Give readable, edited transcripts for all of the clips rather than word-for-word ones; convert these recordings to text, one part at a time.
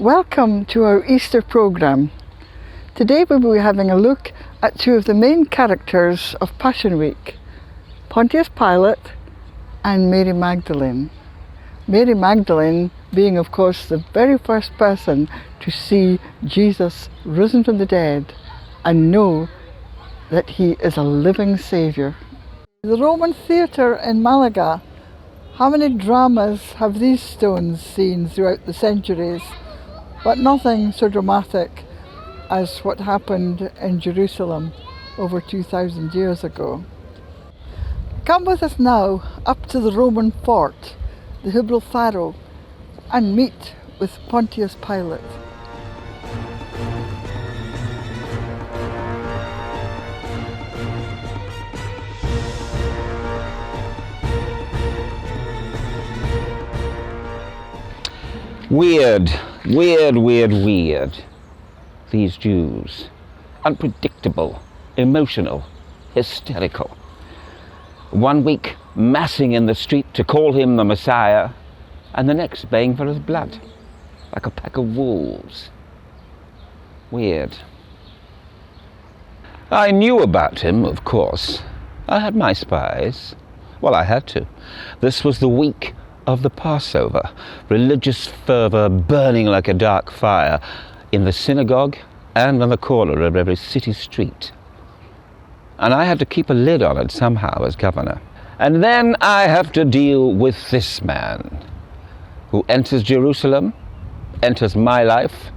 Welcome to our Easter programme. Today we'll be having a look at two of the main characters of Passion Week, Pontius Pilate and Mary Magdalene. Mary Magdalene being, of course, the very first person to see Jesus risen from the dead and know that he is a living Saviour. The Roman theatre in Malaga, how many dramas have these stones seen throughout the centuries? But nothing so dramatic as what happened in Jerusalem over 2,000 years ago. Come with us now up to the Roman fort, the Gibraltar, and meet with Pontius Pilate. Weird. These Jews. Unpredictable, emotional, hysterical. One week massing in the street to call him the Messiah, and the next baying for his blood, like a pack of wolves. Weird. I knew about him, of course. I had my spies. Well, I had to. This was the week of the Passover, religious fervour burning like a dark fire in the synagogue and on the corner of every city street. And I had to keep a lid on it somehow as governor. And then I have to deal with this man who enters Jerusalem, enters my life,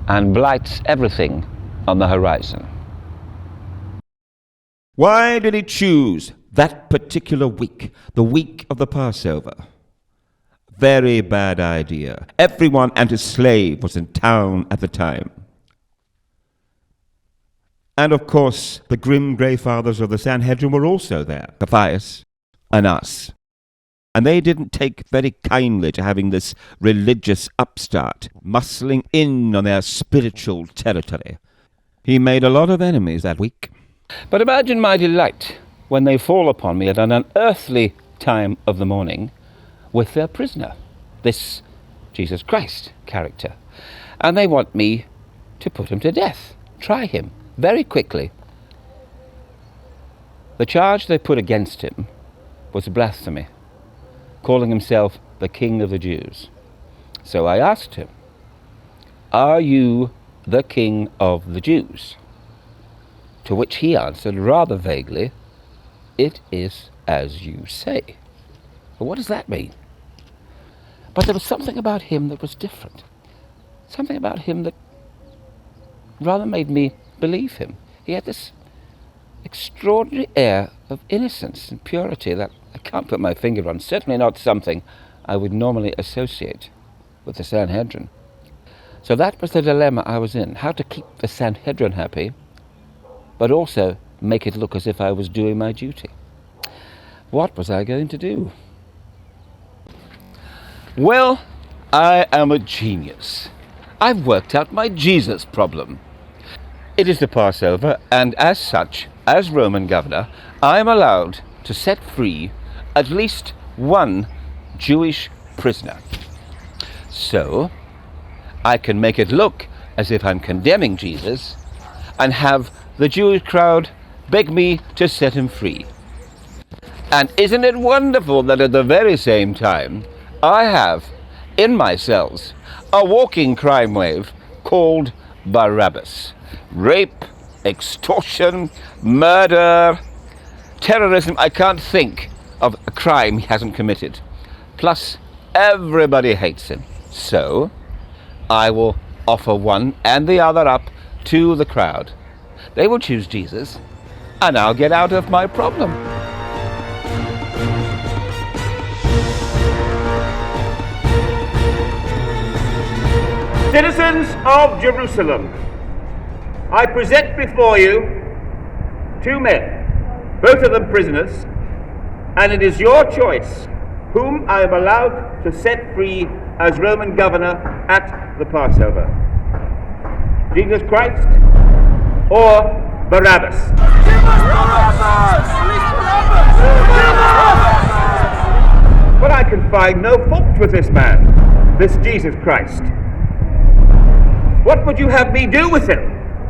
and blights everything on the horizon. Why did he choose that particular week, the week of the Passover? Very bad idea. Everyone and his slave was in town at the time. And of course, the grim grey fathers of the Sanhedrin were also there, Pontius and us. And they didn't take very kindly to having this religious upstart muscling in on their spiritual territory. He made a lot of enemies that week. But imagine my delight when they fall upon me at an unearthly time of the morning with their prisoner, this Jesus Christ character. And they want me to put him to death, try him very quickly. The charge they put against him was blasphemy, calling himself the King of the Jews. So I asked him, "Are you the King of the Jews?" To which he answered rather vaguely, "It is as you say." Well, what does that mean? But there was something about him that was different. Something about him that rather made me believe him. He had this extraordinary air of innocence and purity that I can't put my finger on. Certainly not something I would normally associate with the Sanhedrin. So that was the dilemma I was in, how to keep the Sanhedrin happy, but also make it look as if I was doing my duty. What was I going to do? Well, I am a genius. I've worked out my Jesus problem. It is the Passover, and as such, as Roman governor, I am allowed to set free at least one Jewish prisoner. So, I can make it look as if I'm condemning Jesus and have the Jewish crowd beg me to set him free. And isn't it wonderful that at the very same time, I have, in my cells, a walking crime wave called Barabbas. Rape, extortion, murder, terrorism. I can't think of a crime he hasn't committed. Plus, everybody hates him. So, I will offer one and the other up to the crowd. They will choose Jesus, and I'll get out of my problem. Citizens of Jerusalem, I present before you two men, both of them prisoners, and it is your choice whom I am allowed to set free as Roman governor at the Passover. Jesus Christ or Barabbas? But I can find no fault with this man, this Jesus Christ. What would you have me do with him?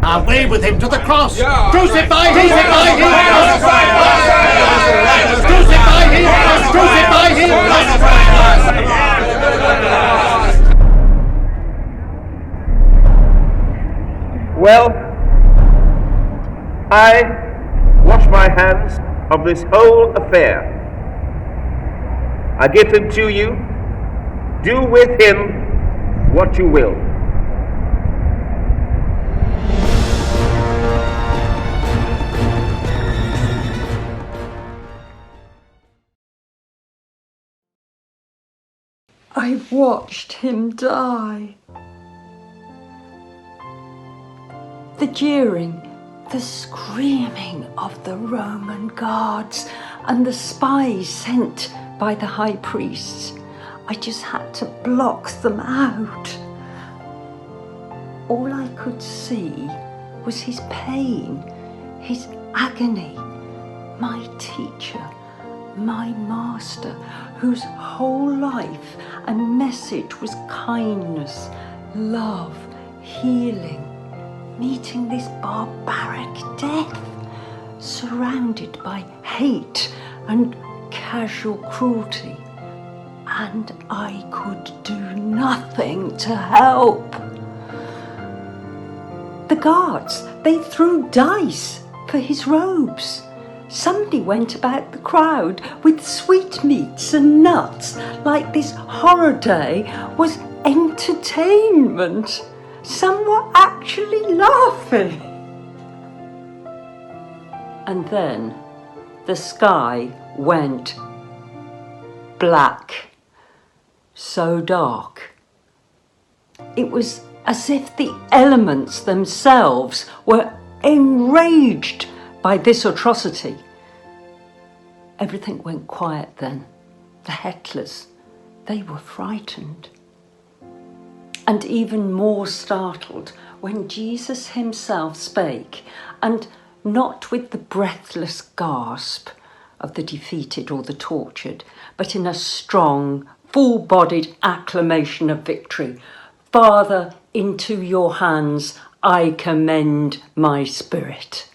Away with him to the cross! Crucify him! Crucify him! Crucify him! Crucify him! Well, I wash my hands of this whole affair. I give him to you. Do with him what you will. I watched him die. The jeering, the screaming of the Roman guards and the spies sent by the high priests. I just had to block them out. All I could see was his pain, his agony. My teacher, my master, whose whole life and message was kindness, love, healing, meeting this barbaric death, surrounded by hate and casual cruelty, and I could do nothing to help. The guards, they threw dice for his robes. Somebody went about the crowd with sweetmeats and nuts like this horror day was entertainment. Some were actually laughing. And then the sky went black, so dark. It was as if the elements themselves were enraged by this atrocity. Everything went quiet then. The hecklers, they were frightened. And even more startled when Jesus himself spake, and not with the breathless gasp of the defeated or the tortured, but in a strong, full-bodied acclamation of victory. Father, into your hands I commend my spirit.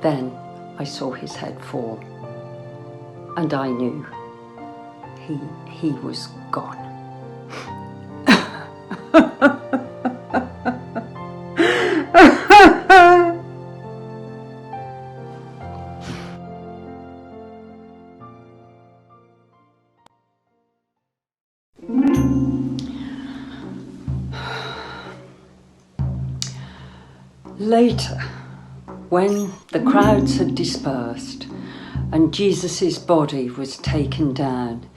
Then I saw his head fall, and I knew he was gone. Later, when the crowds had dispersed and Jesus' body was taken down,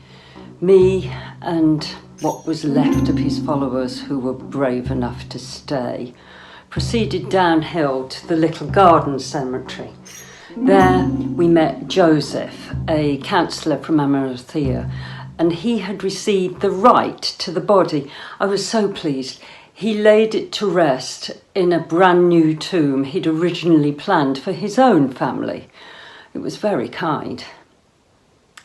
me and what was left of his followers who were brave enough to stay proceeded downhill to the little garden cemetery. There we met Joseph, a counsellor from Arimathea, and he had received the right to the body. I was so pleased. He laid it to rest in a brand new tomb he'd originally planned for his own family. It was very kind.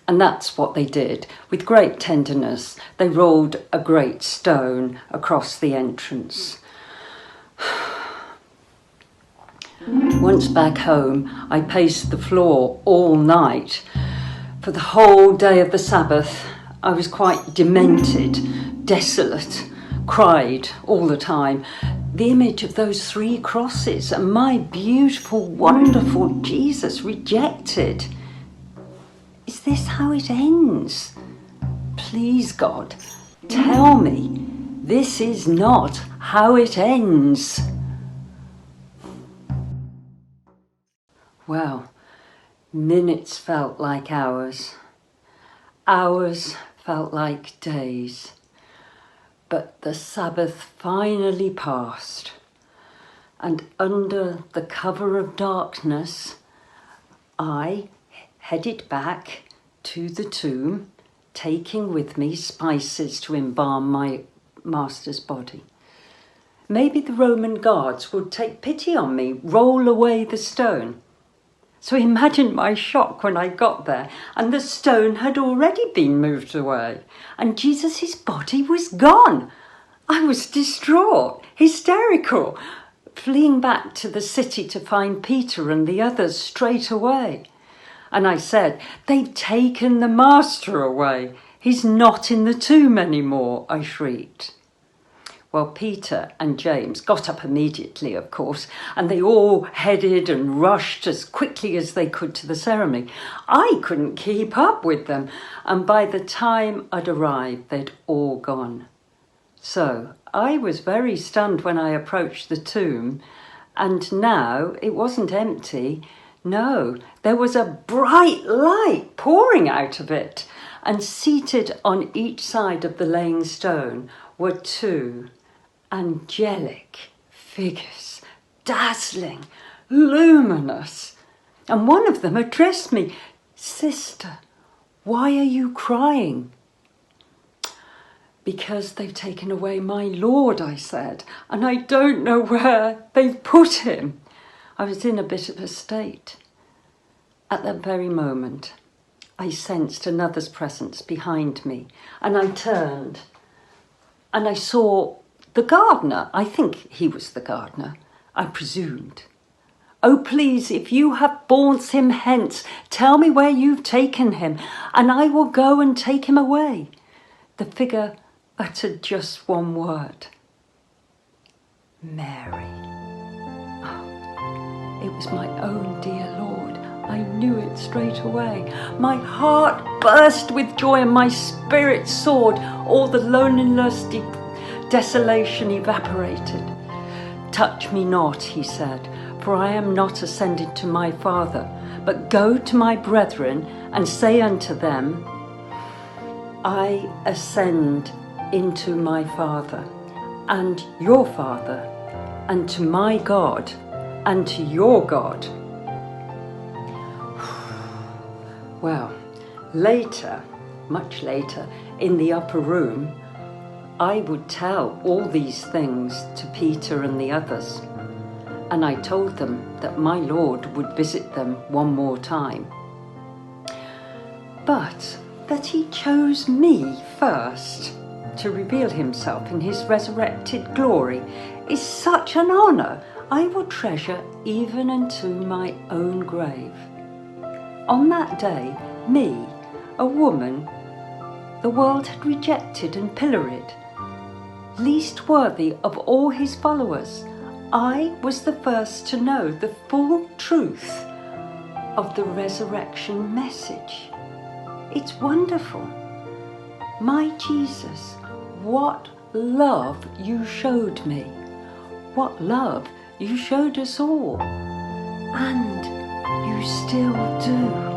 And that's what they did. With great tenderness, they rolled a great stone across the entrance. Once back home, I paced the floor all night. For the whole day of the Sabbath, I was quite demented, desolate, cried all the time. The image of those 3 crosses and my beautiful, wonderful Jesus rejected. Is this how it ends? Please, God, tell me this is not how it ends. Well, minutes felt like hours. Hours felt like days. But the Sabbath finally passed, and under the cover of darkness, I headed back to the tomb, taking with me spices to embalm my master's body. Maybe the Roman guards would take pity on me, roll away the stone. So imagine my shock when I got there and the stone had already been moved away and Jesus' body was gone. I was distraught, hysterical, fleeing back to the city to find Peter and the others straight away. And I said, "They've taken the master away. He's not in the tomb anymore," I shrieked. Well, Peter and James got up immediately, of course, and they all headed and rushed as quickly as they could to the ceremony. I couldn't keep up with them, and by the time I'd arrived, they'd all gone. So I was very stunned when I approached the tomb, and now it wasn't empty. No, there was a bright light pouring out of it, and seated on each side of the laying stone were two angelic figures, dazzling, luminous. And one of them addressed me, "Sister, why are you crying?" "Because they've taken away my Lord," I said, "and I don't know where they've put him." I was in a bit of a state. At that very moment, I sensed another's presence behind me, and I turned, and I saw the gardener. I think he was the gardener, I presumed. "Oh, please, if you have borne him hence, tell me where you've taken him, and I will go and take him away." The figure uttered just one word: "Mary." Oh, it was my own dear Lord. I knew it straight away. My heart burst with joy and my spirit soared. All the loneliness, desolation evaporated. "Touch me not," he said, "for I am not ascended to my Father, but go to my brethren and say unto them, I ascend into my Father and your Father, and to my God and to your God." Well, later, much later, in the upper room, I would tell all these things to Peter and the others, and I told them that my Lord would visit them one more time, but that he chose me first to reveal himself in his resurrected glory is such an honour I will treasure even unto my own grave. On that day, me, a woman the world had rejected and pilloried, least worthy of all his followers, I was the first to know the full truth of the resurrection message. It's wonderful. My Jesus, what love you showed me. What love you showed us all. And you still do.